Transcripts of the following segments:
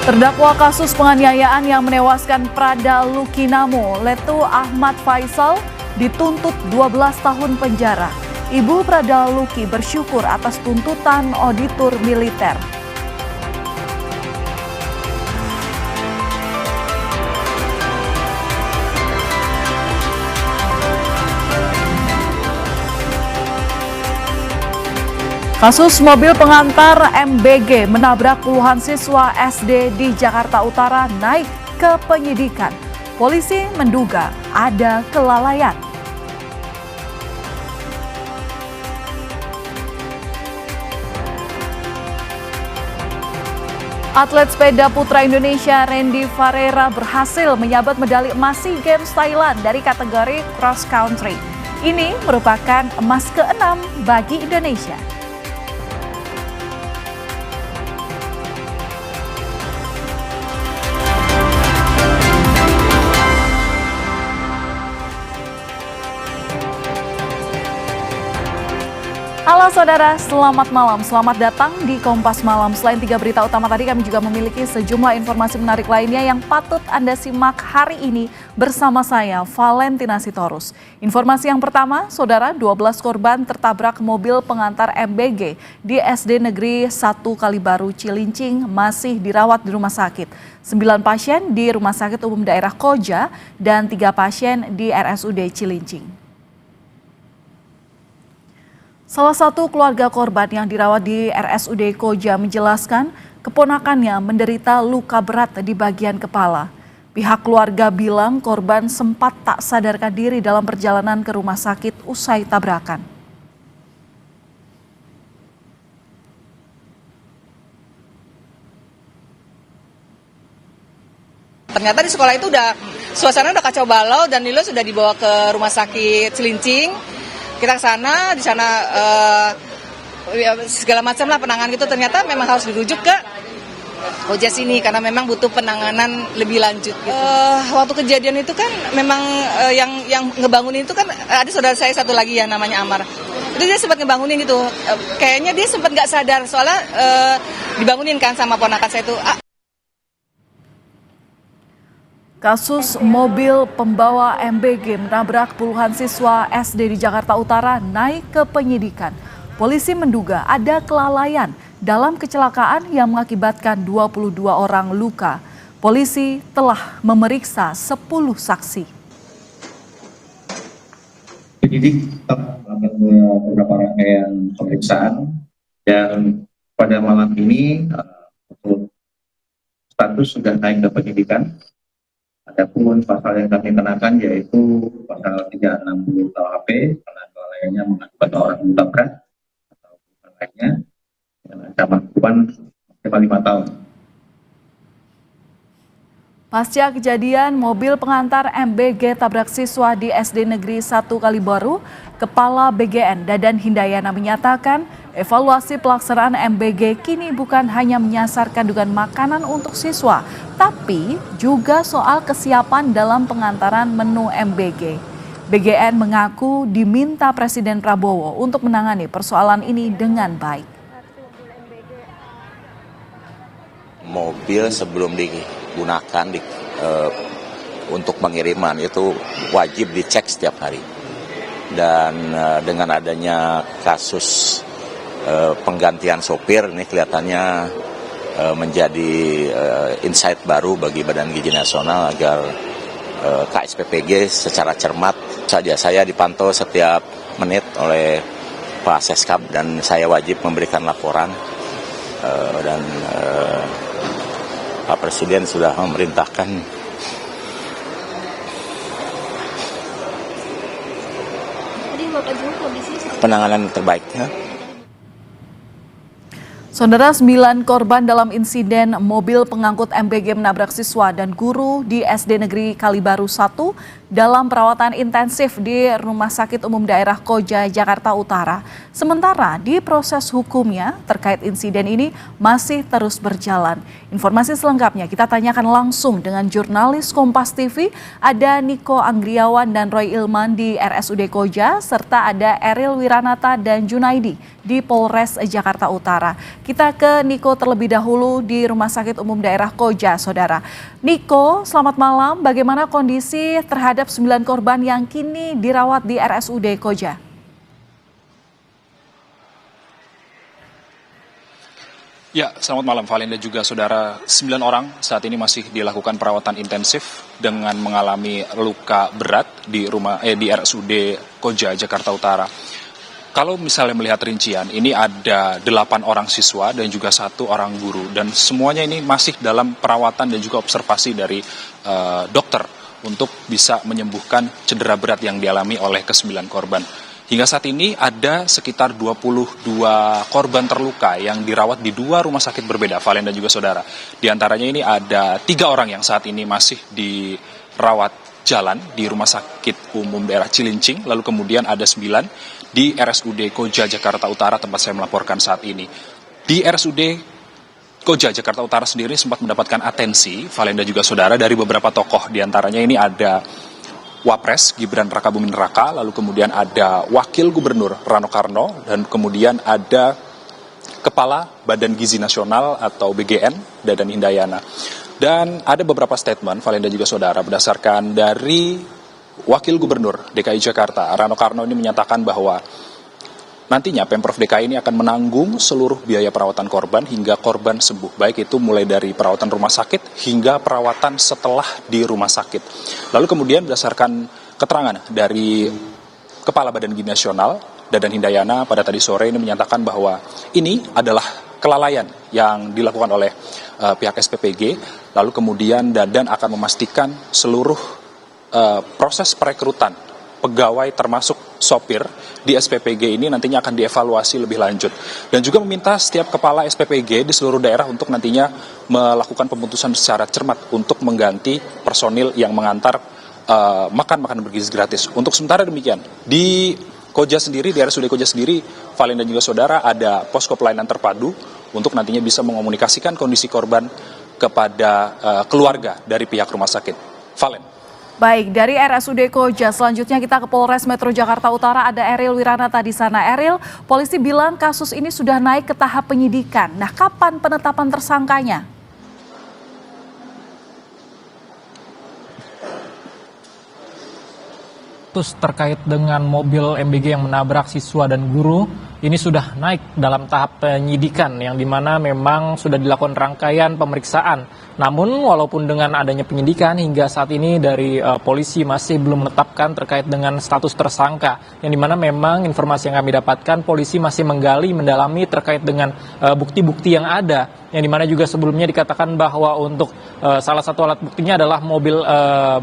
Terdakwa kasus penganiayaan yang menewaskan Prada Lukinamo, Letu Ahmad Faisal, dituntut 12 tahun penjara. Ibu Prada Luki bersyukur atas tuntutan auditor militer. Kasus mobil pengantar MBG menabrak puluhan siswa SD di Jakarta Utara naik ke penyidikan. Polisi menduga ada kelalaian. Atlet sepeda putra Indonesia Randy Ferreira berhasil menyabet medali emas SEA Games Thailand dari kategori cross country. Ini merupakan emas ke-6 bagi Indonesia. Halo saudara, selamat malam. Selamat datang di Kompas Malam. Selain 3 berita utama tadi, kami juga memiliki sejumlah informasi menarik lainnya yang patut Anda simak hari ini bersama saya, Valentina Sitorus. Informasi yang pertama, saudara, 12 korban tertabrak mobil pengantar MBG di SD Negeri 1 Kalibaru Cilincing masih dirawat di rumah sakit. 9 pasien di Rumah Sakit Umum Daerah Koja dan 3 pasien di RSUD Cilincing. Salah satu keluarga korban yang dirawat di RSUD Koja menjelaskan keponakannya menderita luka berat di bagian kepala. Pihak keluarga bilang korban sempat tak sadarkan diri dalam perjalanan ke rumah sakit usai tabrakan. Ternyata di sekolah itu suasana udah kacau balau dan Nilo sudah dibawa ke rumah sakit Cilincing. Kita ke sana, di sana segala macam lah penanganan gitu. Ternyata memang harus dirujuk ke Koja sini karena memang butuh penanganan lebih lanjut. Gitu. Waktu kejadian itu kan memang yang ngebangunin itu kan ada saudara saya satu lagi ya namanya Amar. Itu dia sempat ngebangunin gitu. Kayaknya dia sempat nggak sadar soalnya dibangunin kan sama ponakan saya itu. Kasus mobil pembawa MBG menabrak puluhan siswa SD di Jakarta Utara naik ke penyidikan. Polisi menduga ada kelalaian dalam kecelakaan yang mengakibatkan 22 orang luka. Polisi telah memeriksa 10 saksi. Penyidik tetap melakukan beberapa rangkaian pemeriksaan dan pada malam ini status sudah naik ke penyidikan. Adapun pasal yang kami kenakan yaitu pasal 360 KUHP karena kelalaiannya mengakibatkan orang luka berat atau lainnya dengan ancaman hukuman maksimal 5 tahun. Pasca kejadian mobil pengantar MBG tabrak siswa di SD Negeri 1 Kalibaru, Kepala BGN Dadan Hindayana menyatakan evaluasi pelaksanaan MBG kini bukan hanya menyasar kandungan makanan untuk siswa, tapi juga soal kesiapan dalam pengantaran menu MBG. BGN mengaku diminta Presiden Prabowo untuk menangani persoalan ini dengan baik. Mobil sebelum digunakan untuk pengiriman itu wajib dicek setiap hari. Dan dengan adanya kasus penggantian sopir ini kelihatannya menjadi insight baru bagi Badan Gizi Nasional agar KSPPG secara cermat saja. Saya dipantau setiap menit oleh Pak Seskap dan saya wajib memberikan laporan dan Pak Presiden sudah memerintahkan penanganan terbaiknya. Saudara, 9 korban dalam insiden mobil pengangkut MBG menabrak siswa dan guru di SD Negeri Kalibaru 1 dalam perawatan intensif di Rumah Sakit Umum Daerah Koja, Jakarta Utara. Sementara di proses hukumnya terkait insiden ini masih terus berjalan. Informasi selengkapnya kita tanyakan langsung dengan jurnalis Kompas TV, ada Niko Anggriawan dan Roy Ilman di RSUD Koja, serta ada Eril Wiranata dan Junaidi di Polres Jakarta Utara. Kita ke Niko terlebih dahulu di Rumah Sakit Umum Daerah Koja, Saudara. Niko, selamat malam. Bagaimana kondisi terhadap 9 korban yang kini dirawat di RSUD Koja? Ya, selamat malam Valen dan juga saudara. 9 orang saat ini masih dilakukan perawatan intensif dengan mengalami luka berat di RSUD Koja, Jakarta Utara. Kalau misalnya melihat rincian, ini ada 8 orang siswa dan juga 1 orang guru. Dan semuanya ini masih dalam perawatan dan juga observasi dari dokter untuk bisa menyembuhkan cedera berat yang dialami oleh ke-9 korban. Hingga saat ini ada sekitar 22 korban terluka yang dirawat di 2 rumah sakit berbeda, Valen dan juga saudara. Di antaranya ini ada 3 orang yang saat ini masih dirawat jalan di Rumah Sakit Umum Daerah Cilincing, lalu kemudian ada 9 di RSUD Koja, Jakarta Utara, tempat saya melaporkan saat ini. Di RSUD Koja, Jakarta Utara sendiri sempat mendapatkan atensi, Valen dan juga saudara, dari beberapa tokoh. Di antaranya ini ada Wapres Gibran Rakabuming Raka, lalu kemudian ada Wakil Gubernur Rano Karno, dan kemudian ada Kepala Badan Gizi Nasional atau BGN, Dadan Hindayana. Dan ada beberapa statement, Valen dan juga saudara, berdasarkan dari Wakil Gubernur DKI Jakarta, Rano Karno ini menyatakan bahwa nantinya Pemprov DKI ini akan menanggung seluruh biaya perawatan korban hingga korban sembuh, baik itu mulai dari perawatan rumah sakit hingga perawatan setelah di rumah sakit. Lalu kemudian berdasarkan keterangan dari Kepala Badan Gizi Nasional, Dadan Hindayana, pada tadi sore ini menyatakan bahwa ini adalah kelalaian yang dilakukan oleh pihak SPPG, lalu kemudian Dadan akan memastikan seluruh proses perekrutan pegawai termasuk sopir di SPPG ini nantinya akan dievaluasi lebih lanjut. Dan juga meminta setiap kepala SPPG di seluruh daerah untuk nantinya melakukan pemutusan secara cermat untuk mengganti personil yang mengantar makan makanan bergizi gratis. Untuk sementara demikian, di Koja sendiri, di RSUD Koja sendiri, Valen dan juga saudara, ada posko pelayanan terpadu untuk nantinya bisa mengomunikasikan kondisi korban kepada keluarga dari pihak rumah sakit. Valen. Baik, dari RSUD Koja, selanjutnya kita ke Polres Metro Jakarta Utara, ada Eril Wiranata di sana. Eril, polisi bilang kasus ini sudah naik ke tahap penyidikan. Nah, kapan penetapan tersangkanya? Terkait dengan mobil MBG yang menabrak siswa dan guru, ini sudah naik dalam tahap penyidikan yang dimana memang sudah dilakukan rangkaian pemeriksaan. Namun walaupun dengan adanya penyidikan hingga saat ini dari polisi masih belum menetapkan terkait dengan status tersangka. Yang dimana memang informasi yang kami dapatkan, polisi masih menggali, mendalami terkait dengan bukti-bukti yang ada. Yang dimana juga sebelumnya dikatakan bahwa untuk salah satu alat buktinya adalah mobil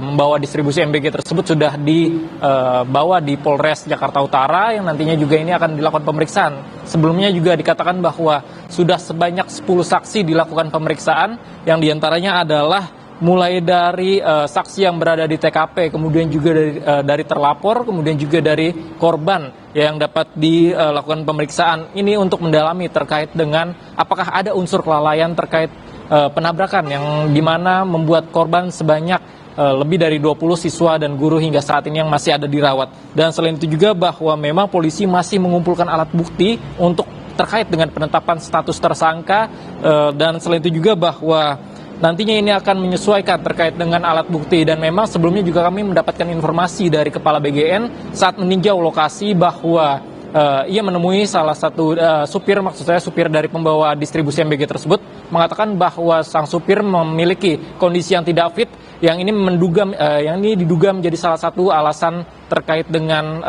membawa distribusi MBG tersebut sudah dibawa di Polres Jakarta Utara yang nantinya juga ini akan dilakukan pemeriksaan. Sebelumnya juga dikatakan bahwa sudah sebanyak 10 saksi dilakukan pemeriksaan yang diantaranya adalah mulai dari saksi yang berada di TKP, kemudian juga dari terlapor, kemudian juga dari korban yang dapat dilakukan pemeriksaan. Ini untuk mendalami terkait dengan apakah ada unsur kelalaian terkait penabrakan yang dimana membuat korban sebanyak lebih dari 20 siswa dan guru hingga saat ini yang masih ada dirawat. Dan selain itu juga bahwa memang polisi masih mengumpulkan alat bukti untuk terkait dengan penetapan status tersangka, dan selain itu juga bahwa nantinya ini akan menyesuaikan terkait dengan alat bukti. Dan memang sebelumnya juga kami mendapatkan informasi dari Kepala BGN saat meninjau lokasi bahwa ia menemui salah satu supir dari pembawa distribusi MBG tersebut, mengatakan bahwa sang supir memiliki kondisi yang tidak fit, yang ini diduga menjadi salah satu alasan terkait dengan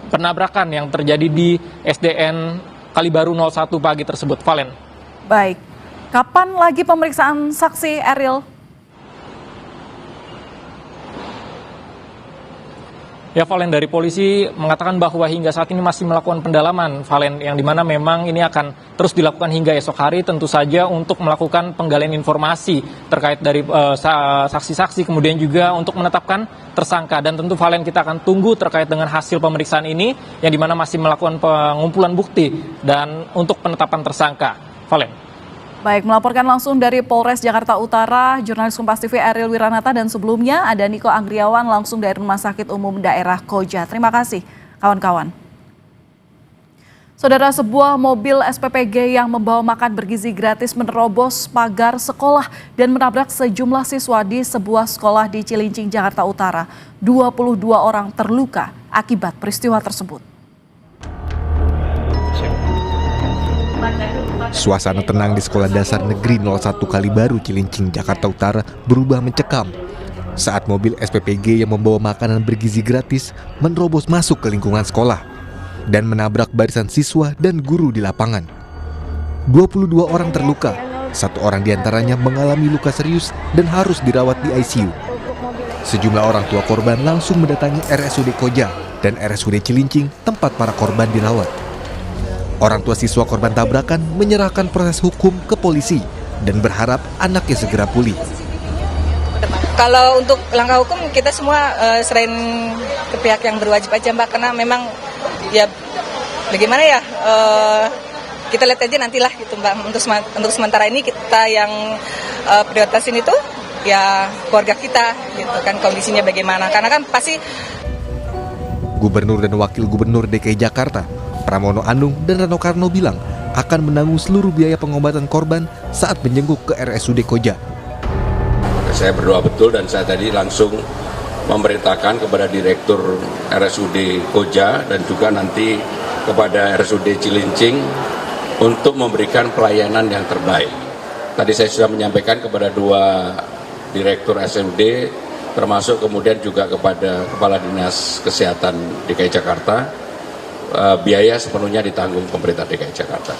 penabrakan yang terjadi di SDN Kalibaru 01 pagi tersebut. Valen. Baik, kapan lagi pemeriksaan saksi, Eril? Ya, Valen, dari polisi mengatakan bahwa hingga saat ini masih melakukan pendalaman, Valen, yang dimana memang ini akan terus dilakukan hingga esok hari, tentu saja untuk melakukan penggalian informasi terkait dari saksi-saksi, kemudian juga untuk menetapkan tersangka. Dan tentu, Valen, kita akan tunggu terkait dengan hasil pemeriksaan ini, yang dimana masih melakukan pengumpulan bukti dan untuk penetapan tersangka. Valen. Baik, melaporkan langsung dari Polres Jakarta Utara, jurnalis Kompas TV Eril Wiranata, dan sebelumnya ada Niko Anggriawan langsung dari Rumah Sakit Umum Daerah Koja. Terima kasih, kawan-kawan. Saudara, sebuah mobil SPPG yang membawa makan bergizi gratis menerobos pagar sekolah dan menabrak sejumlah siswa di sebuah sekolah di Cilincing, Jakarta Utara. 22 orang terluka akibat peristiwa tersebut. Suasana tenang di Sekolah Dasar Negeri 01 Kalibaru, Cilincing, Jakarta Utara berubah mencekam saat mobil SPPG yang membawa makanan bergizi gratis menerobos masuk ke lingkungan sekolah dan menabrak barisan siswa dan guru di lapangan. 22 orang terluka, 1 orang diantaranya mengalami luka serius dan harus dirawat di ICU. Sejumlah orang tua korban langsung mendatangi RSUD Koja dan RSUD Cilincing tempat para korban dirawat. Orang tua siswa korban tabrakan menyerahkan proses hukum ke polisi dan berharap anaknya segera pulih. Kalau untuk langkah hukum kita semua serahin ke pihak yang berwajib aja Mbak, karena memang ya bagaimana ya, kita lihat aja nantilah gitu Mbak. Untuk sementara ini kita yang prioritasin itu ya keluarga kita gitu kan, kondisinya bagaimana, karena kan pasti. Gubernur dan Wakil Gubernur DKI Jakarta Pramono Anung dan Rano Karno bilang akan menanggung seluruh biaya pengobatan korban saat menjenguk ke RSUD Koja. Saya berdoa betul dan saya tadi langsung memerintahkan kepada Direktur RSUD Koja dan juga nanti kepada RSUD Cilincing untuk memberikan pelayanan yang terbaik. Tadi saya sudah menyampaikan kepada 2 Direktur RSUD, termasuk kemudian juga kepada Kepala Dinas Kesehatan DKI Jakarta, biaya sepenuhnya ditanggung pemerintah DKI Jakarta.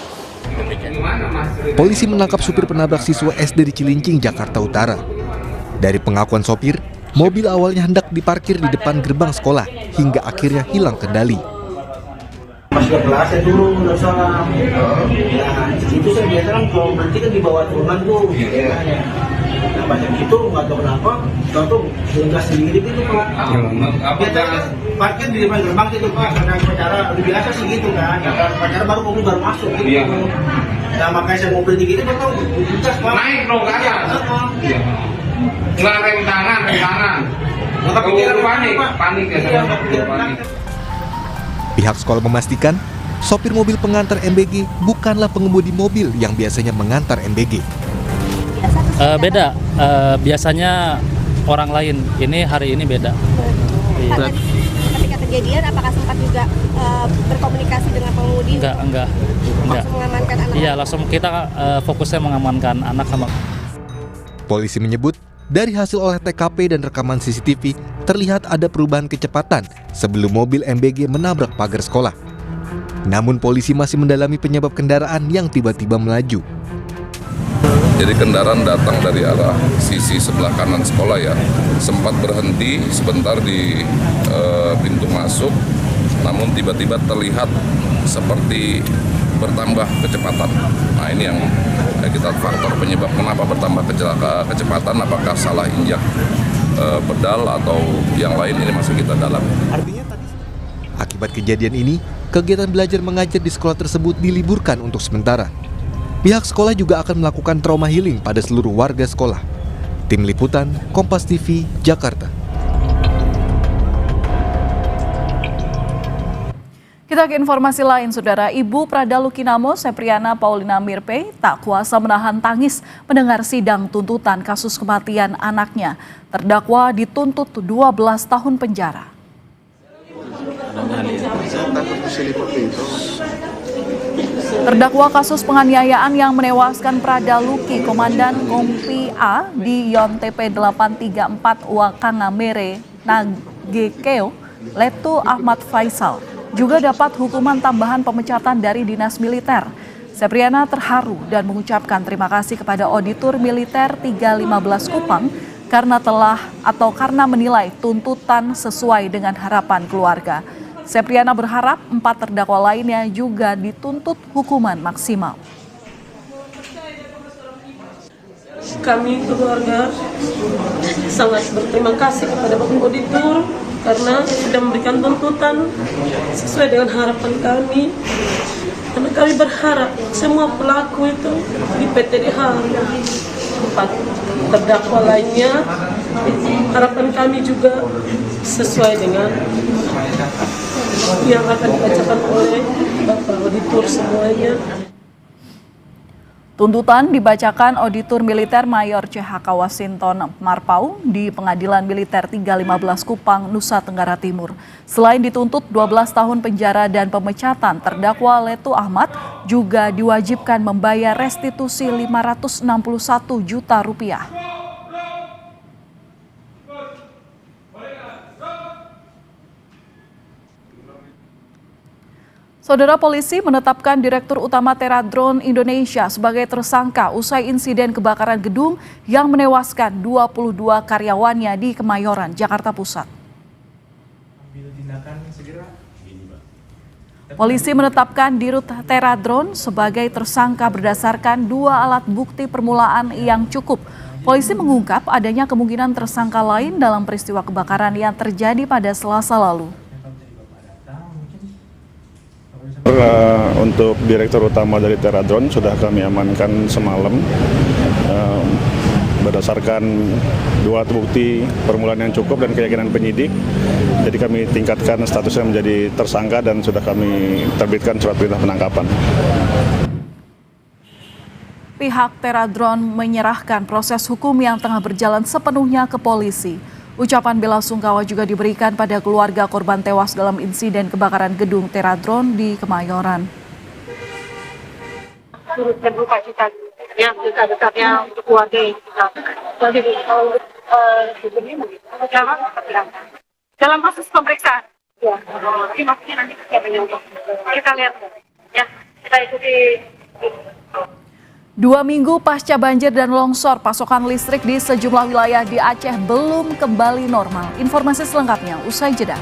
Polisi menangkap supir penabrak siswa SD di Cilincing, Jakarta Utara. Dari pengakuan sopir, mobil awalnya hendak diparkir di depan gerbang sekolah hingga akhirnya hilang kendali. Pas ke kelas saya turun udah salah. Nah, itu saya biasa kan kalau berhenti kan di bawah turunan tuh. Nah, banyak gitu nggak tahu kenapa, tahu gas sendiri gitu Pak. Biasa parkir di depan gerbang gitu Pak, karena pacara udah biasa sih gitu kan. Nah, pacara baru mobil baru masuk gitu. Nah, makanya saya mau berhenti gitu Pak, gas Pak. Naik dong kan. Nggak rem tangan. Panik ya. Pihak sekolah memastikan sopir mobil pengantar MBG bukanlah pengemudi mobil yang biasanya mengantar MBG. Beda, biasanya orang lain, ini hari ini beda. Ketika kejadian apakah sempat juga berkomunikasi dengan pengemudi? Enggak. Langsung mengamankan anak? Iya, langsung kita fokusnya mengamankan anak sama. Polisi menyebut dari hasil olah TKP dan rekaman CCTV terlihat ada perubahan kecepatan sebelum mobil MBG menabrak pagar sekolah. Namun polisi masih mendalami penyebab kendaraan yang tiba-tiba melaju. Jadi kendaraan datang dari arah sisi sebelah kanan sekolah ya, sempat berhenti sebentar di pintu masuk, namun tiba-tiba terlihat seperti bertambah kecepatan. Nah ini yang kita faktor penyebab kenapa bertambah kecepatan, apakah salah injak pedal atau yang lain, ini masih kita dalami. Akibat kejadian ini, kegiatan belajar mengajar di sekolah tersebut diliburkan untuk sementara. Pihak sekolah juga akan melakukan trauma healing pada seluruh warga sekolah. Tim Liputan, Kompas TV, Jakarta. Kita ke informasi lain, Saudara. Ibu Prada Lukinamo, Sepriana Paulina Mirpe, tak kuasa menahan tangis mendengar sidang tuntutan kasus kematian anaknya. Terdakwa dituntut 12 tahun penjara. Terdakwa kasus penganiayaan yang menewaskan Prada Luki, Komandan Kompi A di Yon TP 834 Wakangamere, Nagekeo, Letu Ahmad Faisal, juga dapat hukuman tambahan pemecatan dari dinas militer. Sepriana terharu dan mengucapkan terima kasih kepada Auditor Militer 315 Kupang karena menilai tuntutan sesuai dengan harapan keluarga. Sepriana berharap 4 terdakwa lainnya juga dituntut hukuman maksimal. Kami keluarga sangat berterima kasih kepada Bapak Auditor karena sudah memberikan tuntutan sesuai dengan harapan kami. Karena kami berharap semua pelaku itu di PTDH, 4 terdakwa lainnya, harapan kami juga sesuai dengan yang akan dibacakan oleh Bapak Auditor semuanya. Tuntutan dibacakan Auditor Militer Mayor CHK Wasinton Marpau di Pengadilan Militer 315 Kupang, Nusa Tenggara Timur. Selain dituntut 12 tahun penjara dan pemecatan, terdakwa Letu Ahmad juga diwajibkan membayar restitusi 561 juta rupiah. Saudara, polisi menetapkan Direktur Utama Teradron Indonesia sebagai tersangka usai insiden kebakaran gedung yang menewaskan 22 karyawannya di Kemayoran, Jakarta Pusat. Polisi menetapkan Dirut Teradron sebagai tersangka berdasarkan 2 alat bukti permulaan yang cukup. Polisi mengungkap adanya kemungkinan tersangka lain dalam peristiwa kebakaran yang terjadi pada Selasa lalu. Untuk Direktur Utama dari Teradron sudah kami amankan semalam berdasarkan 2 alat bukti permulaan yang cukup dan keyakinan penyidik. Jadi kami tingkatkan statusnya menjadi tersangka dan sudah kami terbitkan surat perintah penangkapan. Pihak Teradron menyerahkan proses hukum yang tengah berjalan sepenuhnya ke polisi. Ucapan bela sungkawa juga diberikan pada keluarga korban tewas dalam insiden kebakaran gedung Teradron di Kemayoran. Turut berduka cita yang besar-besarnya untuk keluarga kita. Dalam proses pemeriksaan, ya, maksudnya nanti kita lihat, ya, kita ikuti. 2 minggu pasca banjir dan longsor, pasokan listrik di sejumlah wilayah di Aceh belum kembali normal. Informasi selengkapnya usai jeda.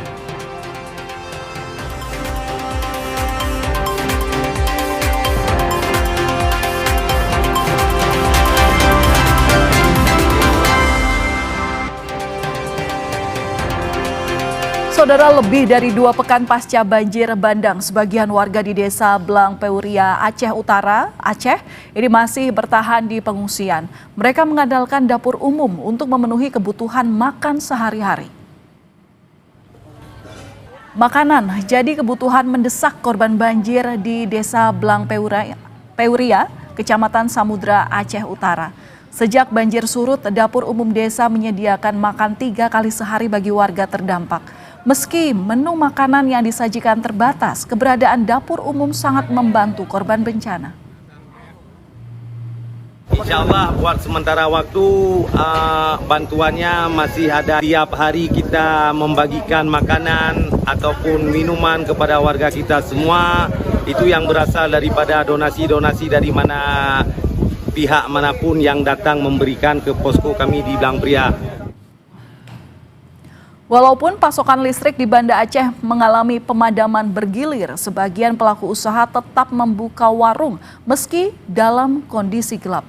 Saudara, lebih dari 2 pekan pasca banjir bandang, sebagian warga di desa Blang Peuria, Aceh Utara, Aceh, ini masih bertahan di pengungsian. Mereka mengandalkan dapur umum untuk memenuhi kebutuhan makan sehari-hari. Makanan jadi kebutuhan mendesak korban banjir di desa Blang Peuria, Kecamatan Samudra, Aceh Utara. Sejak banjir surut, dapur umum desa menyediakan makan 3 kali sehari bagi warga terdampak. Meski menu makanan yang disajikan terbatas, keberadaan dapur umum sangat membantu korban bencana. Insya Allah buat sementara waktu bantuannya masih ada. Tiap hari kita membagikan makanan ataupun minuman kepada warga kita semua. Itu yang berasal daripada donasi-donasi dari mana pihak manapun yang datang memberikan ke posko kami di Blang Peuria. Walaupun pasokan listrik di Banda Aceh mengalami pemadaman bergilir, sebagian pelaku usaha tetap membuka warung meski dalam kondisi gelap.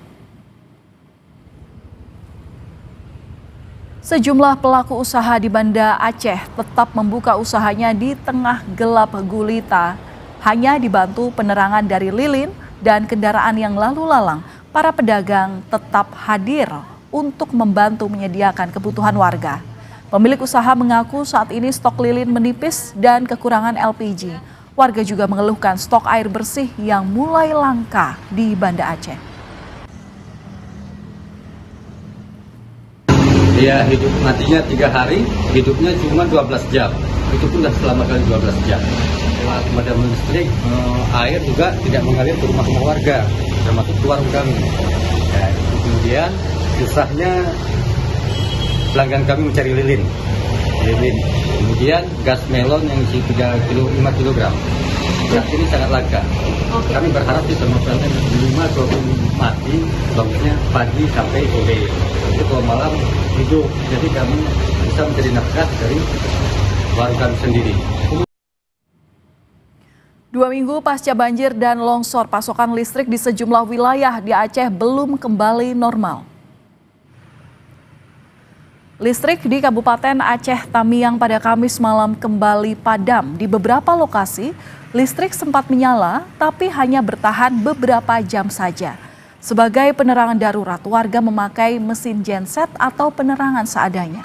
Sejumlah pelaku usaha di Banda Aceh tetap membuka usahanya di tengah gelap gulita. Hanya dibantu penerangan dari lilin dan kendaraan yang lalu lalang, para pedagang tetap hadir untuk membantu menyediakan kebutuhan warga. Pemilik usaha mengaku saat ini stok lilin menipis dan kekurangan LPG. Warga juga mengeluhkan stok air bersih yang mulai langka di Banda Aceh. Dia hidup matinya 3 hari, hidupnya cuma 12 jam. Itu pun sudah selama kali 12 jam. Pemadaman listrik, air juga tidak mengalir ke rumah-rumah warga, termasuk ke warung kami. Ya, kemudian susahnya pelanggan kami mencari lilin. Kemudian gas melon yang isi 5 kg. Gas ini sangat langka. Kami berharap di termasuknya minimal 20 mati, bagusnya pagi sampai sore. Itu kalau malam hidup, jadi kami bisa mencari nafkah dari warung kami sendiri. 2 minggu pasca banjir dan longsor, pasokan listrik di sejumlah wilayah di Aceh belum kembali normal. Listrik di Kabupaten Aceh Tamiang pada Kamis malam kembali padam. Di beberapa lokasi, listrik sempat menyala tapi hanya bertahan beberapa jam saja. Sebagai penerangan darurat, warga memakai mesin genset atau penerangan seadanya.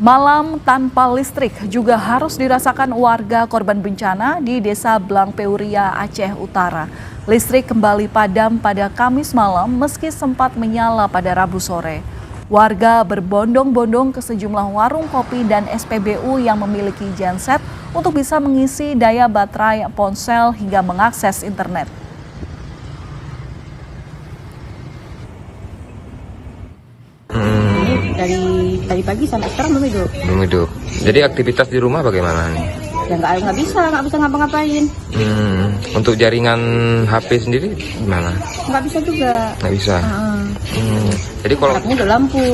Malam tanpa listrik juga harus dirasakan warga korban bencana di Desa Blangpeuria, Aceh Utara. Listrik kembali padam pada Kamis malam meski sempat menyala pada Rabu sore. Warga berbondong-bondong ke sejumlah warung kopi dan SPBU yang memiliki genset untuk bisa mengisi daya baterai ponsel hingga mengakses internet. Dari tadi pagi sampai sekarang belum hidup. Belum hidup. Jadi aktivitas di rumah bagaimana nih? Ya nggak bisa ngapa-ngapain. Untuk jaringan HP sendiri gimana? Nggak bisa juga. Nggak bisa. Jadi kalau harapnya ada lampu,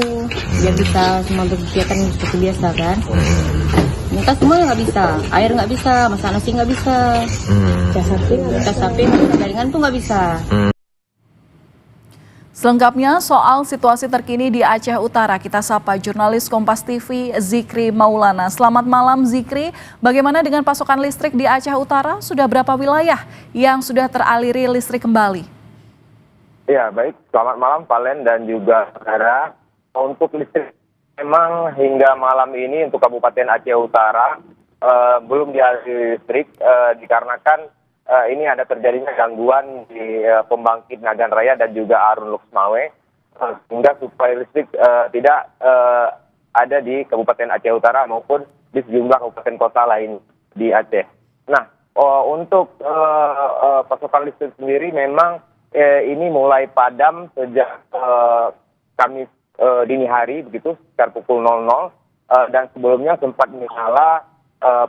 biar bisa semua berkegiatan seperti biasa kan. Minta semuanya nggak bisa, air nggak bisa, masak nasi nggak bisa, cas HP, jaringan tuh nggak bisa. Selengkapnya soal situasi terkini di Aceh Utara, kita sapa jurnalis Kompas TV Zikri Maulana. Selamat malam Zikri, bagaimana dengan pasokan listrik di Aceh Utara? Sudah berapa wilayah yang sudah teraliri listrik kembali? Ya baik, selamat malam Valen dan juga saudara. Untuk listrik memang hingga malam ini untuk Kabupaten Aceh Utara belum dialiri listrik dikarenakan ini ada terjadinya gangguan di pembangkit Nagan Raya dan juga Arun Luxmawe sehingga suplai listrik tidak ada di Kabupaten Aceh Utara maupun di sejumlah kabupaten kota lain di Aceh. Nah, untuk pasokan listrik sendiri memang ini mulai padam sejak Kamis dini hari begitu sekitar pukul 00 dan sebelumnya sempat menyala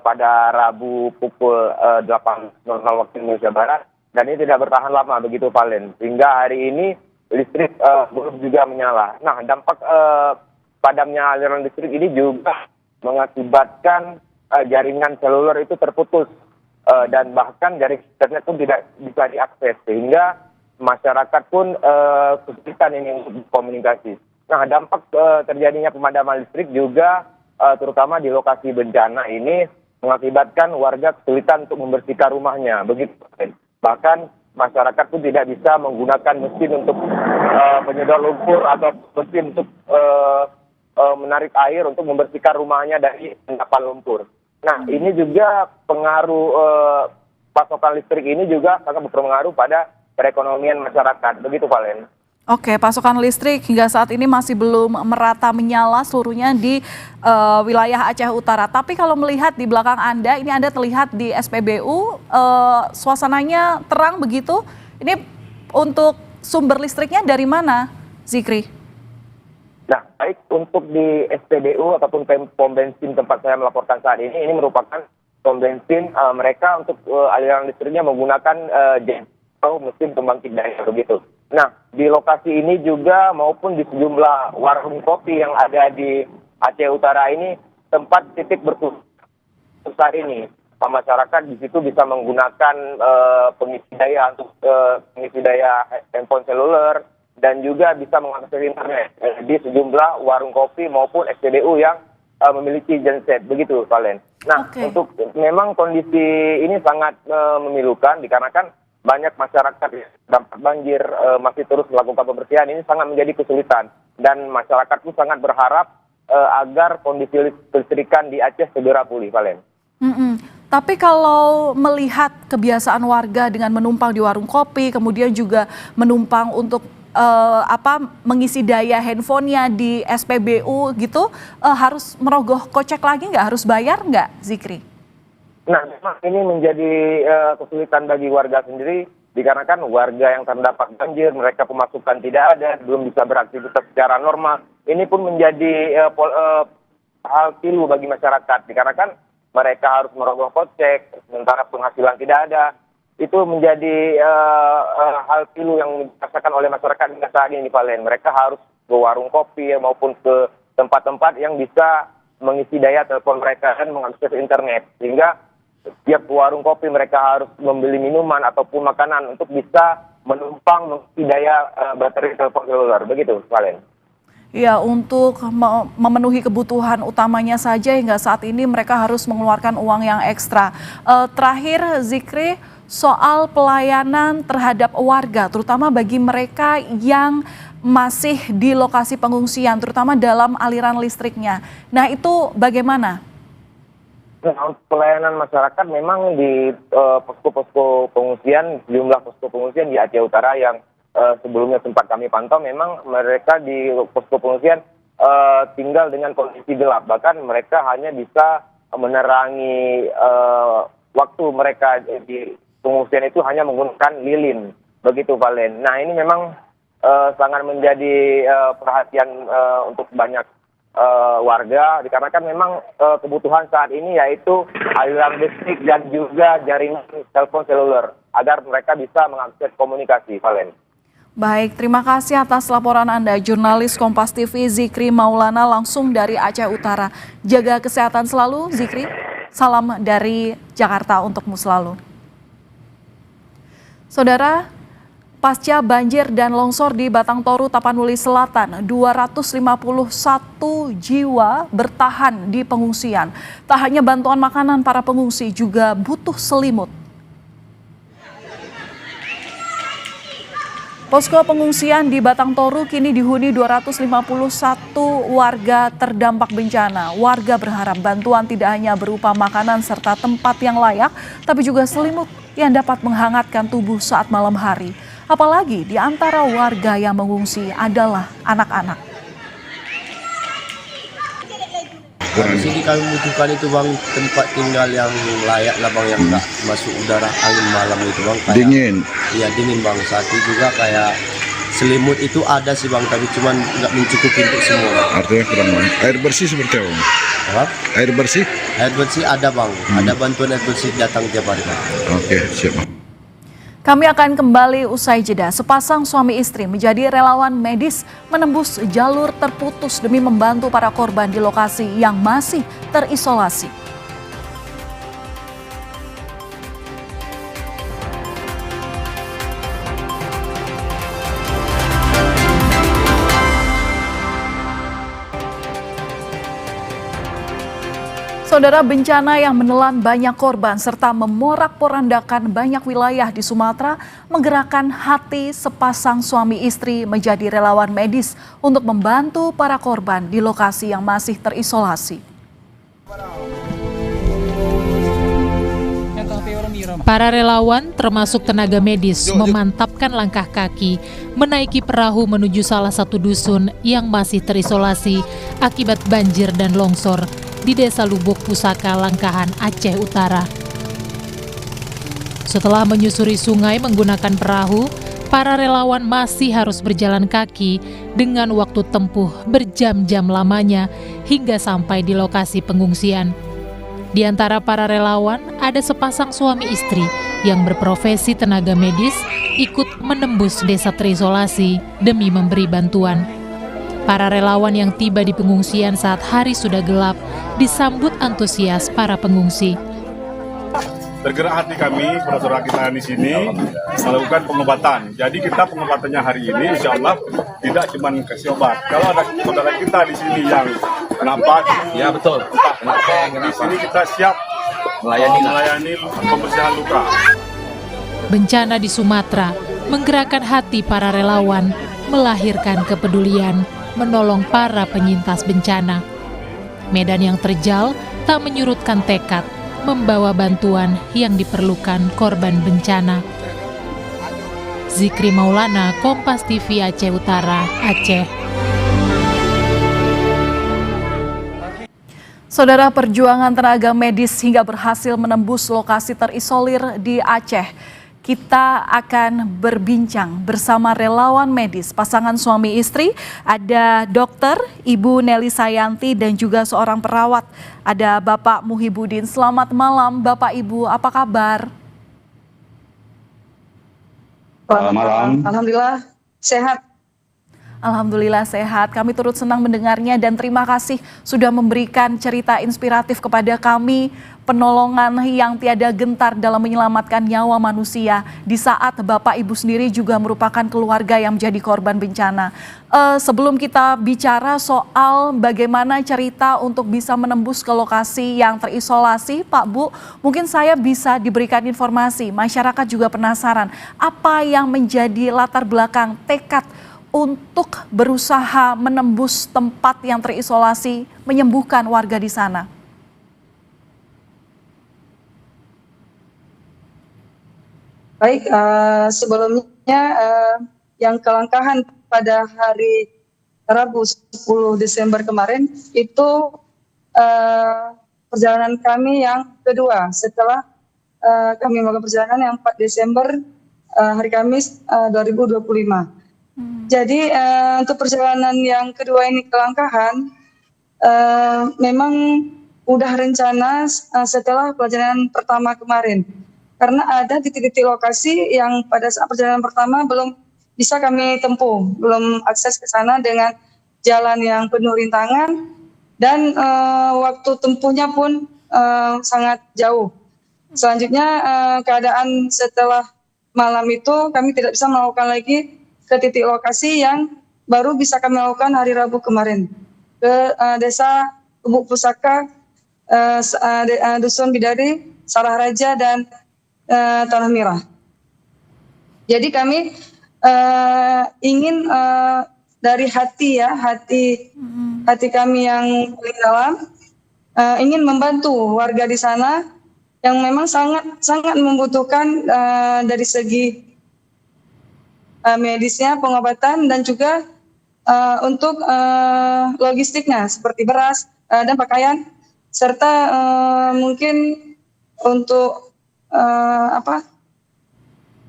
pada Rabu pukul 8.00 waktu Indonesia Barat dan ini tidak bertahan lama begitu Valen sehingga hari ini listrik belum juga menyala. Nah dampak padamnya aliran listrik ini juga mengakibatkan jaringan seluler itu terputus dan bahkan jaringan internet pun tidak bisa diakses sehingga masyarakat pun kesulitan ini untuk komunikasi. Nah dampak terjadinya pemadaman listrik juga terutama di lokasi bencana ini mengakibatkan warga kesulitan untuk membersihkan rumahnya. Begitu. Bahkan masyarakat pun tidak bisa menggunakan mesin untuk penyedot lumpur atau mesin untuk menarik air untuk membersihkan rumahnya dari endapan lumpur. Nah ini juga pengaruh pasokan listrik ini juga sangat berpengaruh pada perekonomian masyarakat. Begitu Valen. Oke, pasokan listrik hingga saat ini masih belum merata menyala seluruhnya di wilayah Aceh Utara. Tapi kalau melihat di belakang Anda, ini Anda terlihat di SPBU, suasananya terang begitu. Ini untuk sumber listriknya dari mana, Zikri? Nah, baik untuk di SPBU ataupun pom bensin tempat saya melaporkan saat ini merupakan pom bensin mereka untuk aliran listriknya menggunakan atau mesin pembangkit daya begitu. Nah, di lokasi ini juga maupun di sejumlah warung kopi yang ada di Aceh Utara ini tempat titik berkumpul saat ini. Masyarakat di situ bisa menggunakan pengisi daya untuk pengisi daya handphone seluler dan juga bisa mengakses internet di sejumlah warung kopi maupun SPBU yang memiliki genset. Begitu, Valen. Nah, untuk memang kondisi ini sangat memilukan dikarenakan banyak masyarakat yang dampak banjir masih terus melakukan pembersihan ini sangat menjadi kesulitan dan masyarakat pun sangat berharap agar kondisi listrikan di Aceh segera pulih, Valen. Tapi kalau melihat kebiasaan warga dengan menumpang di warung kopi, kemudian juga menumpang untuk mengisi daya handphonenya di SPBU gitu, harus merogoh kocek lagi nggak? Harus bayar nggak, Zikri? Nah, memang ini menjadi kesulitan bagi warga sendiri dikarenakan warga yang terdampak banjir, mereka pemasukan tidak ada, belum bisa beraktivitas secara normal. Ini pun menjadi hal pilu bagi masyarakat dikarenakan mereka harus merogoh kocek, sementara penghasilan tidak ada. Itu menjadi hal pilu yang dirasakan oleh masyarakat hingga saat ini, Valen. Mereka harus ke warung kopi maupun ke tempat-tempat yang bisa mengisi daya telepon mereka dan mengakses internet sehingga setiap warung kopi mereka harus membeli minuman ataupun makanan untuk bisa menumpang mengisi daya baterai telepon seluler. Begitu, Valen. Ya, untuk memenuhi kebutuhan utamanya saja hingga saat ini mereka harus mengeluarkan uang yang ekstra. Terakhir, Zikri, soal pelayanan terhadap warga, terutama bagi mereka yang masih di lokasi pengungsian, terutama dalam aliran listriknya. Nah, itu bagaimana? Nah, untuk pelayanan masyarakat memang di posko-posko pengungsian, jumlah posko pengungsian di Aceh Utara yang sebelumnya sempat kami pantau, memang mereka di posko pengungsian tinggal dengan kondisi gelap. Bahkan mereka hanya bisa menerangi waktu mereka di pengungsian itu hanya menggunakan lilin. Begitu, Valen. Nah, ini memang sangat menjadi perhatian untuk banyak warga, dikarenakan memang kebutuhan saat ini yaitu aliran listrik dan juga jaringan telepon seluler agar mereka bisa mengakses komunikasi, Valen. Baik, terima kasih atas laporan Anda, jurnalis Kompas TV Zikri Maulana langsung dari Aceh Utara. Jaga kesehatan selalu, Zikri. Salam dari Jakarta untukmu selalu. Saudara, pasca banjir dan longsor di Batang Toru, Tapanuli Selatan, 251 jiwa bertahan di pengungsian. Tak hanya bantuan makanan, para pengungsi juga butuh selimut. Posko pengungsian di Batang Toru kini dihuni 251 warga terdampak bencana. Warga berharap bantuan tidak hanya berupa makanan serta tempat yang layak, tapi juga selimut yang dapat menghangatkan tubuh saat malam hari. Apalagi di antara warga yang mengungsi adalah anak-anak. Di sini kami membutuhkan itu bang, tempat tinggal yang layak lah bang, yang nggak masuk udara angin malam itu bang. Kayak, dingin. Iya dingin bang. Satu juga kayak selimut itu ada sih bang, tapi cuman nggak mencukupi untuk semua. Artinya kurang bang. Air bersih seperti apa? Apa? Air bersih? Air bersih ada bang. Ada bantuan air bersih datang tiap hari bang. Oke, siap bang. Kami akan kembali usai jeda. Sepasang suami istri menjadi relawan medis menembus jalur terputus demi membantu para korban di lokasi yang masih terisolasi. Saudara, bencana yang menelan banyak korban serta memorak-porandakan banyak wilayah di Sumatera menggerakkan hati sepasang suami istri menjadi relawan medis untuk membantu para korban di lokasi yang masih terisolasi. Para relawan termasuk tenaga medis memantapkan langkah kaki menaiki perahu menuju salah satu dusun yang masih terisolasi akibat banjir dan longsor di Desa Lubuk Pusaka, Langkahan, Aceh Utara. Setelah menyusuri sungai menggunakan perahu, para relawan masih harus berjalan kaki dengan waktu tempuh berjam-jam lamanya hingga sampai di lokasi pengungsian. Di antara para relawan ada sepasang suami istri yang berprofesi tenaga medis ikut menembus desa terisolasi demi memberi bantuan. Para relawan yang tiba di pengungsian saat hari sudah gelap disambut antusias para pengungsi. Tergerak hati kami, saudara kita di sini melakukan pengobatan. Jadi kita pengobatannya hari ini, insya Allah tidak cuma kasih obat. Kalau ada saudara kita di sini yang kenapa? Ya betul. Di sini kita siap melayani pembersihan luka. Bencana di Sumatera menggerakkan hati para relawan, melahirkan kepedulian, menolong para penyintas bencana. Medan yang terjal tak menyurutkan tekad membawa bantuan yang diperlukan korban bencana. Zikri Maulana, Kompas TV Aceh Utara, Aceh. Saudara, perjuangan tenaga medis hingga berhasil menembus lokasi terisolir di Aceh. Kita akan berbincang bersama relawan medis pasangan suami istri. Ada dokter Ibu Nelly Sayanti dan juga seorang perawat. Ada Bapak Muhibudin. Selamat malam Bapak Ibu, apa kabar? Selamat malam. Alhamdulillah sehat. Alhamdulillah sehat. Kami turut senang mendengarnya dan terima kasih sudah memberikan cerita inspiratif kepada kami. Penolongan yang tiada gentar dalam menyelamatkan nyawa manusia di saat Bapak Ibu sendiri juga merupakan keluarga yang menjadi korban bencana. Sebelum kita bicara soal bagaimana cerita untuk bisa menembus ke lokasi yang terisolasi, Pak Bu, mungkin saya bisa diberikan informasi. Masyarakat juga penasaran apa yang menjadi latar belakang tekad untuk berusaha menembus tempat yang terisolasi, menyembuhkan warga di sana. Baik, sebelumnya yang kelangkahan pada hari Rabu 10 Desember kemarin itu perjalanan kami yang kedua setelah kami melakukan perjalanan yang 4 Desember hari Kamis 2025. Jadi untuk perjalanan yang kedua ini kelangkahan memang udah rencana setelah perjalanan pertama kemarin. Karena ada titik-titik lokasi yang pada saat perjalanan pertama belum bisa kami tempuh, belum akses ke sana dengan jalan yang penuh rintangan dan waktu tempuhnya pun sangat jauh. Selanjutnya keadaan setelah malam itu kami tidak bisa melakukan lagi ke titik lokasi yang baru bisa kami lakukan hari Rabu kemarin ke desa Lubuk Pusaka, Dusun Bidari, Sarah Raja dan Tanah Merah. Jadi kami ingin dari hati ya, hati kami yang paling dalam ingin membantu warga di sana yang memang sangat membutuhkan dari segi medisnya, pengobatan dan juga untuk logistiknya seperti beras dan pakaian serta mungkin untuk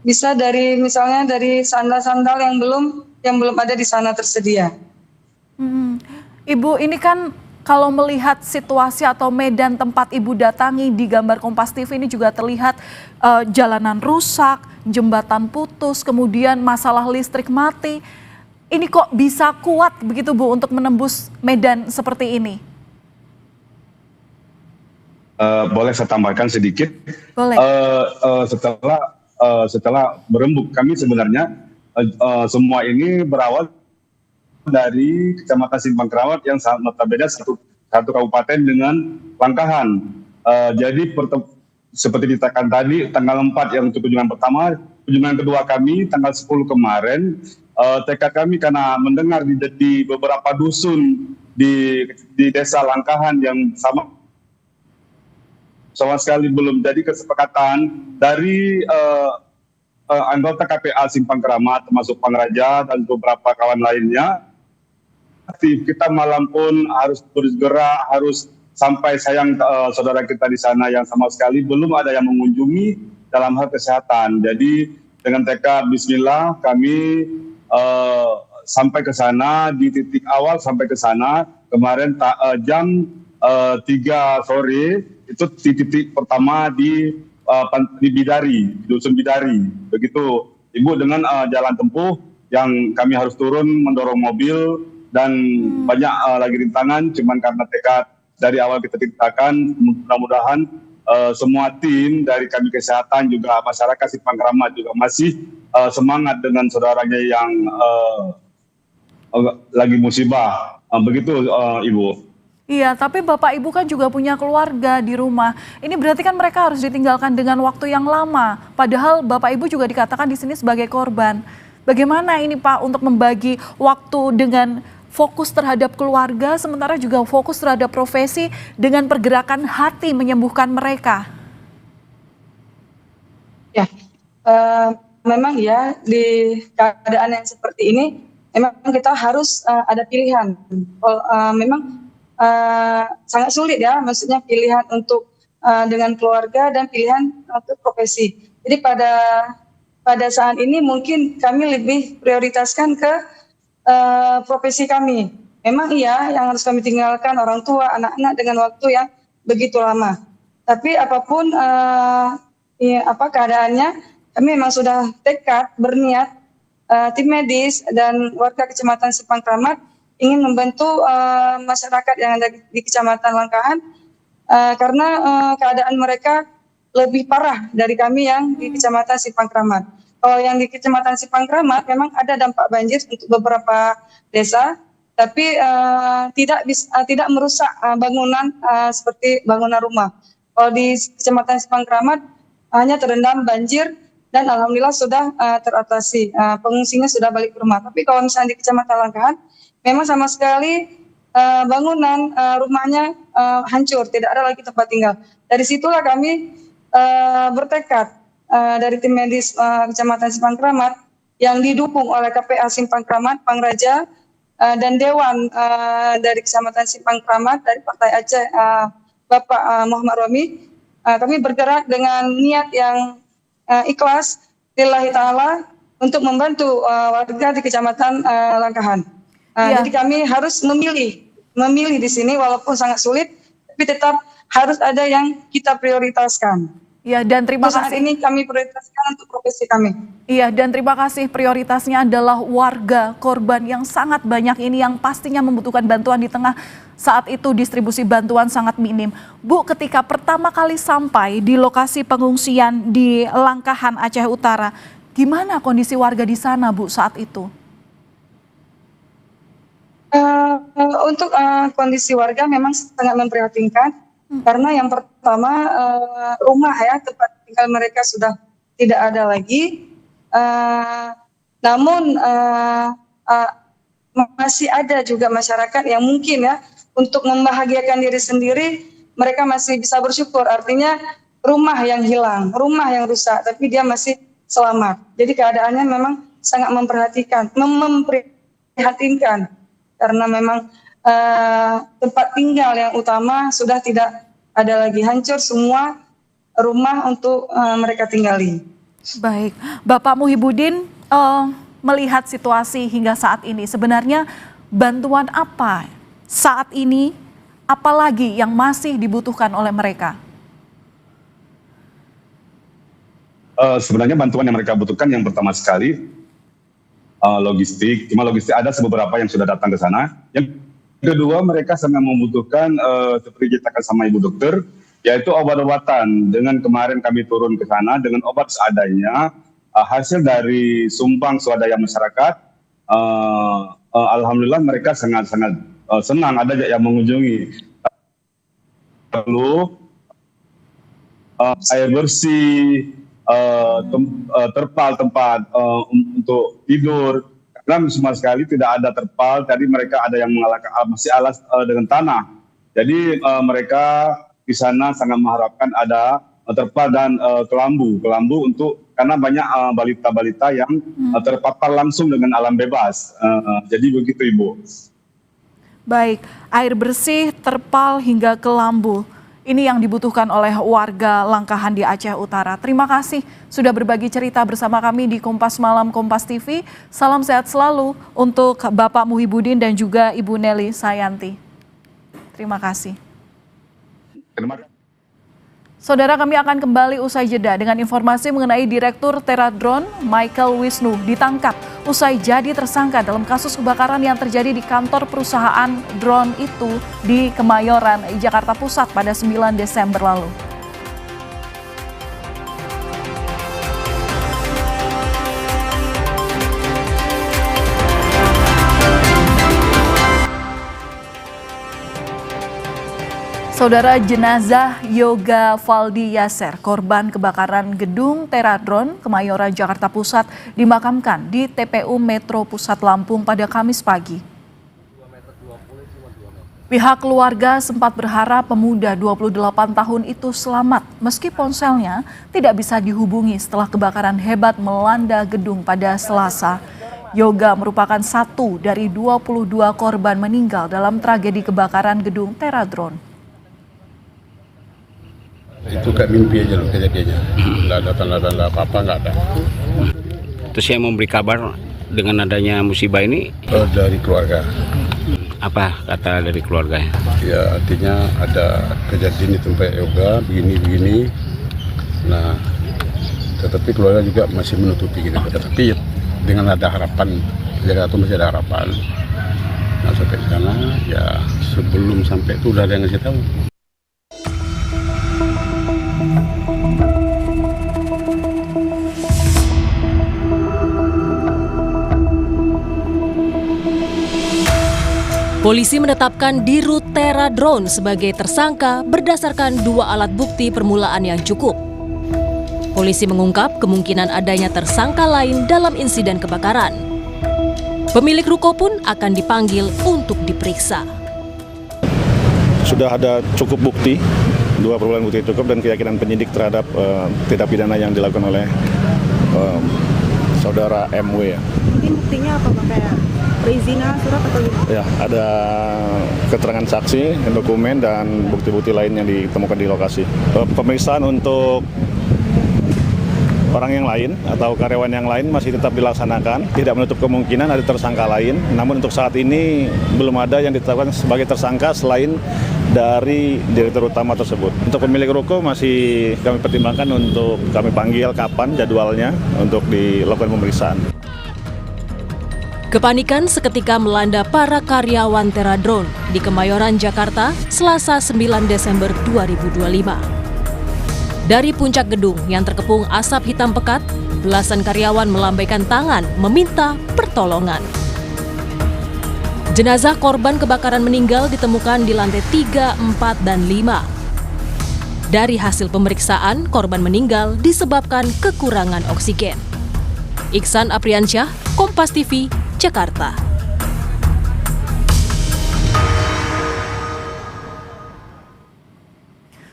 bisa dari misalnya dari sandal-sandal yang belum ada di sana tersedia. Ibu, ini kan kalau melihat situasi atau medan tempat Ibu datangi di gambar Kompas TV ini juga terlihat jalanan rusak, jembatan putus, kemudian masalah listrik mati. Ini kok bisa kuat begitu Bu untuk menembus medan seperti ini? Boleh saya tambahkan sedikit? Boleh. Setelah berembuk kami sebenarnya semua ini berawal dari Kecamatan Simpang Kerawat yang notabene satu kabupaten dengan Langkahan. Jadi seperti dikatakan tadi tanggal 4 yang untuk kunjungan pertama, kunjungan kedua kami tanggal 10 kemarin, tekad kami karena mendengar di beberapa dusun di desa Langkahan yang sama sekali belum jadi kesepakatan dari anggota KPA Simpang Keramat termasuk Pangraja dan beberapa kawan lainnya. Kita malam pun harus bergerak, harus sampai sayang saudara kita di sana yang sama sekali belum ada yang mengunjungi dalam hal kesehatan. Jadi dengan tekad Bismillah kami sampai ke sana di titik awal sampai ke sana kemarin jam 3 sore itu titik pertama di Bidari, Dusun Bidari. Begitu Ibu dengan jalan tempuh yang kami harus turun mendorong mobil dan banyak lagi rintangan, cuman karena tekad dari awal kita ceritakan, mudah-mudahan semua tim dari kami kesehatan juga masyarakat Simpang Keramat juga masih semangat dengan saudaranya yang lagi musibah. Begitu Ibu. Iya, tapi Bapak Ibu kan juga punya keluarga di rumah. Ini berarti kan mereka harus ditinggalkan dengan waktu yang lama. Padahal Bapak Ibu juga dikatakan di sini sebagai korban. Bagaimana ini Pak untuk membagi waktu dengan fokus terhadap keluarga, sementara juga fokus terhadap profesi dengan pergerakan hati menyembuhkan mereka? Ya, memang ya di keadaan yang seperti ini, memang kita harus ada pilihan. Memang sangat sulit ya, maksudnya pilihan untuk dengan keluarga dan pilihan untuk profesi. Jadi pada saat ini mungkin kami lebih prioritaskan ke profesi kami. Memang iya yang harus kami tinggalkan orang tua, anak-anak dengan waktu yang begitu lama. Tapi apapun keadaannya, kami memang sudah tekad berniat tim medis dan warga Kecamatan Simpang Kramat ingin membantu masyarakat yang ada di Kecamatan Langkahan karena keadaan mereka lebih parah dari kami yang di Kecamatan Simpang Kramat. Kalau yang di Kecamatan Simpang Kramat memang ada dampak banjir untuk beberapa desa, tapi tidak merusak bangunan seperti bangunan rumah. Kalau di Kecamatan Simpang Kramat hanya terendam banjir dan alhamdulillah sudah teratasi. Pengungsinya sudah balik ke rumah. Tapi kalau misalnya di Kecamatan Langkahan memang sama sekali bangunan rumahnya hancur, tidak ada lagi tempat tinggal. Dari situlah kami bertekad dari tim medis Kecamatan Simpang Kramat yang didukung oleh KPA Simpang Kramat, Pangraja, dan Dewan dari Kecamatan Simpang Kramat dari Partai Aceh, Bapak Muhammad Romi. Kami bergerak dengan niat yang ikhlas, lillahi ta'ala, untuk membantu warga di Kecamatan Langkahan. Jadi kami harus memilih di sini walaupun sangat sulit, tapi tetap harus ada yang kita prioritaskan. Ya, dan terima kasih. Saat ini kami prioritaskan untuk profesi kami. Iya, dan terima kasih, prioritasnya adalah warga korban yang sangat banyak ini yang pastinya membutuhkan bantuan di tengah saat itu distribusi bantuan sangat minim. Bu, ketika pertama kali sampai di lokasi pengungsian di Langkahan, Aceh Utara, gimana kondisi warga di sana, Bu, saat itu? Untuk kondisi warga memang sangat memprihatinkan. Karena yang pertama rumah ya, tempat tinggal mereka sudah tidak ada lagi. Namun masih ada juga masyarakat yang mungkin ya untuk membahagiakan diri sendiri mereka masih bisa bersyukur. Artinya rumah yang hilang, rumah yang rusak, tapi dia masih selamat. Jadi keadaannya memang sangat memprihatinkan karena memang tempat tinggal yang utama sudah tidak ada lagi, hancur semua rumah untuk mereka tinggali. Baik, Bapak Muhibudin, melihat situasi hingga saat ini, sebenarnya bantuan apa saat ini, apalagi yang masih dibutuhkan oleh mereka? Sebenarnya bantuan yang mereka butuhkan yang pertama sekali logistik, cuma logistik ada beberapa yang sudah datang ke sana. Yang kedua, mereka sangat membutuhkan seperti dikatakan sama Ibu Dokter, yaitu obat-obatan. Dengan kemarin kami turun ke sana dengan obat seadanya, hasil dari sumbang swadaya masyarakat, alhamdulillah mereka sangat-sangat senang ada yang mengunjungi. Lalu air bersih, terpal tempat untuk tidur. Karena sama sekali tidak ada terpal, tadi mereka ada yang masih alas dengan tanah. Jadi mereka di sana sangat mengharapkan ada terpal dan kelambu untuk karena banyak balita-balita yang terpapar langsung dengan alam bebas. Jadi begitu, Ibu. Baik, air bersih, terpal hingga kelambu. Ini yang dibutuhkan oleh warga Langkahan di Aceh Utara. Terima kasih sudah berbagi cerita bersama kami di Kompas Malam Kompas TV. Salam sehat selalu untuk Bapak Muhibudin dan juga Ibu Nelly Sayanti. Terima kasih. Saudara, kami akan kembali usai jeda dengan informasi mengenai Direktur Teradron Michael Wisnu ditangkap usai jadi tersangka dalam kasus kebakaran yang terjadi di kantor perusahaan drone itu di Kemayoran, Jakarta Pusat pada 9 Desember lalu. Saudara, jenazah Yoga Valdi Yaser, korban kebakaran gedung Teradron Kemayoran, Jakarta Pusat, dimakamkan di TPU Metro Pusat Lampung pada Kamis pagi. Pihak keluarga sempat berharap pemuda 28 tahun itu selamat meski ponselnya tidak bisa dihubungi setelah kebakaran hebat melanda gedung pada Selasa. Yoga merupakan satu dari 22 korban meninggal dalam tragedi kebakaran gedung Teradron. Itu kayak mimpi aja loh kejadiannya, nggak ada tanda-tanda apa-apa, nggak ada. Terus saya memberi kabar dengan adanya musibah ini? Dari keluarga. Apa kata dari keluarganya? Ya artinya ada kejadian di tempat yoga, begini. Nah, tetapi keluarga juga masih menutupi gitu. Tetapi dengan ada harapan, jadi itu masih ada harapan. Nah sampai di sana ya sebelum sampai itu udah ada yang ngasih tahu. Polisi menetapkan Dirut Tera Drone sebagai tersangka berdasarkan 2 alat bukti permulaan yang cukup. Polisi mengungkap kemungkinan adanya tersangka lain dalam insiden kebakaran. Pemilik ruko pun akan dipanggil untuk diperiksa. Sudah ada cukup bukti, 2 permulaan bukti cukup dan keyakinan penyidik terhadap tindak pidana yang dilakukan oleh saudara MW ya. Mungkin buktinya apa Bang? Kayak perizinan, surat atau gimana? Ya, ada keterangan saksi, dokumen dan bukti-bukti lain yang ditemukan di lokasi. Pemeriksaan untuk orang yang lain atau karyawan yang lain masih tetap dilaksanakan, tidak menutup kemungkinan ada tersangka lain. Namun untuk saat ini belum ada yang ditetapkan sebagai tersangka selain dari direktur utama tersebut. Untuk pemilik ruko masih kami pertimbangkan untuk kami panggil kapan jadwalnya untuk dilakukan pemeriksaan. Kepanikan seketika melanda para karyawan Tera Drone di Kemayoran, Jakarta, Selasa 9 Desember 2025. Dari puncak gedung yang terkepung asap hitam pekat, belasan karyawan melambaikan tangan meminta pertolongan. Jenazah korban kebakaran meninggal ditemukan di lantai 3, 4, dan 5. Dari hasil pemeriksaan, korban meninggal disebabkan kekurangan oksigen. Iksan Apriansyah, Kompas TV, Jakarta.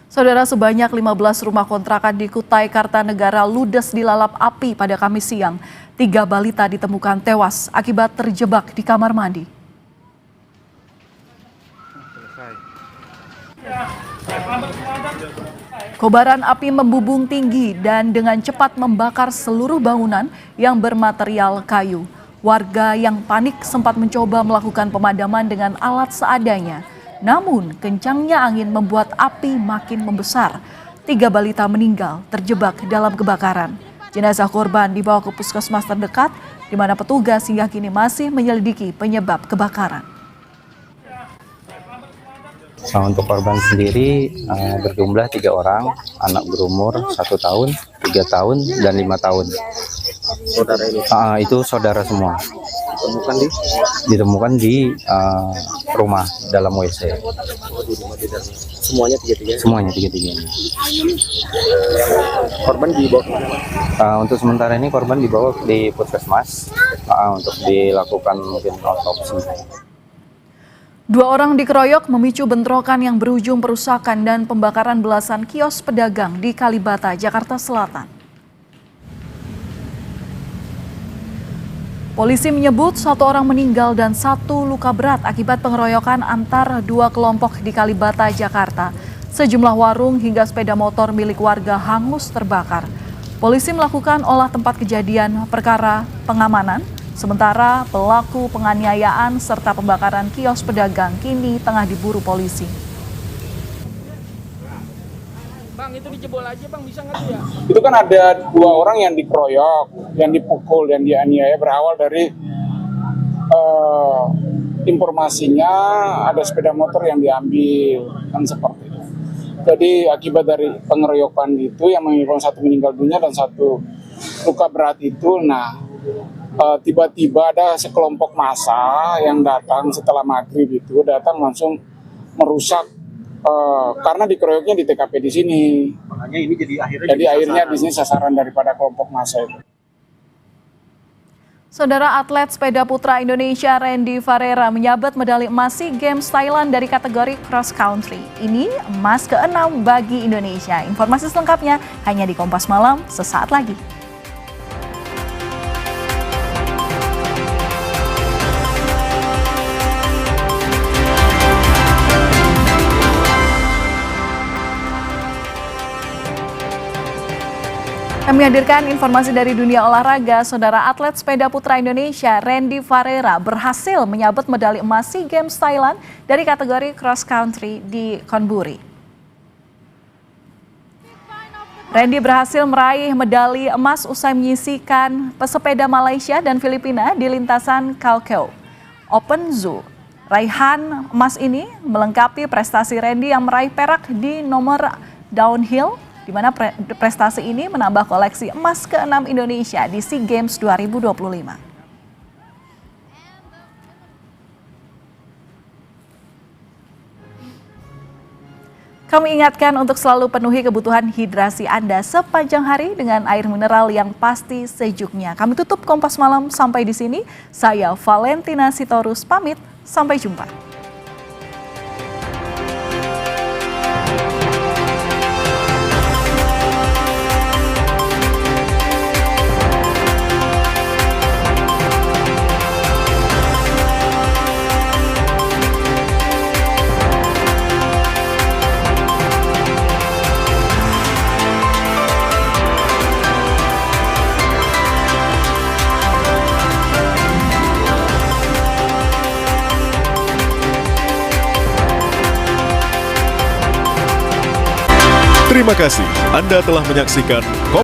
Saudara, sebanyak 15 rumah kontrakan di Kutai Kartanegara ludes dilalap api pada Kamis siang. 3 balita ditemukan tewas akibat terjebak di kamar mandi. Kobaran api membubung tinggi dan dengan cepat membakar seluruh bangunan yang bermaterial kayu. Warga yang panik sempat mencoba melakukan pemadaman dengan alat seadanya. Namun, kencangnya angin membuat api makin membesar. 3 balita meninggal terjebak dalam kebakaran. Jenazah korban dibawa ke puskesmas terdekat, di mana petugas hingga kini masih menyelidiki penyebab kebakaran. Untuk korban sendiri berjumlah 3 orang, anak berumur 1 tahun, 3 tahun, dan 5 tahun. Saudara ini? Itu saudara semua. Ditemukan di Rumah dalam WC. semuanya tiga-tiga? Semuanya tiga-tiga. Korban dibawa kemana? Untuk sementara ini korban dibawa di puskesmas untuk dilakukan mungkin otopsi. 2 orang dikeroyok memicu bentrokan yang berujung perusakan dan pembakaran belasan kios pedagang di Kalibata, Jakarta Selatan. Polisi menyebut 1 orang meninggal dan 1 luka berat akibat pengeroyokan antar 2 kelompok di Kalibata, Jakarta. Sejumlah warung hingga sepeda motor milik warga hangus terbakar. Polisi melakukan olah tempat kejadian perkara pengamanan. Sementara pelaku penganiayaan serta pembakaran kios pedagang kini tengah diburu polisi. Bang, itu dijebol aja bang, bisa nggak tuh ya? Itu kan ada 2 orang yang dikeroyok, yang dipukul, dan dianiaya berawal dari informasinya ada sepeda motor yang diambil, kan seperti itu. Jadi akibat dari pengeroyokan itu yang menyebabkan 1 meninggal dunia dan 1 luka berat itu, tiba-tiba ada sekelompok massa yang datang setelah maghrib itu datang langsung merusak karena dikeroyoknya di TKP di sini. Makanya ini jadi akhirnya di sini sasaran daripada kelompok massa itu. Saudara, atlet sepeda putra Indonesia Randy Farera menyabet medali emas SEA Games Thailand dari kategori cross country. Ini emas ke-6 bagi Indonesia. Informasi selengkapnya hanya di Kompas Malam sesaat lagi. Kami hadirkan informasi dari dunia olahraga. Saudara, atlet sepeda putra Indonesia Randy Farera berhasil menyabet medali emas SEA Games Thailand dari kategori cross country di Chonburi. Randy berhasil meraih medali emas usai menyisihkan pesepeda Malaysia dan Filipina di lintasan Kalkeo Open Zoo. Raihan emas ini melengkapi prestasi Randy yang meraih perak di nomor downhill, di mana prestasi ini menambah koleksi emas ke-6 Indonesia di SEA Games 2025. Kami ingatkan untuk selalu penuhi kebutuhan hidrasi Anda sepanjang hari dengan air mineral yang pasti sejuknya. Kami tutup Kompas Malam sampai di sini. Saya Valentina Sitorus pamit, sampai jumpa. Terima kasih Anda telah menyaksikan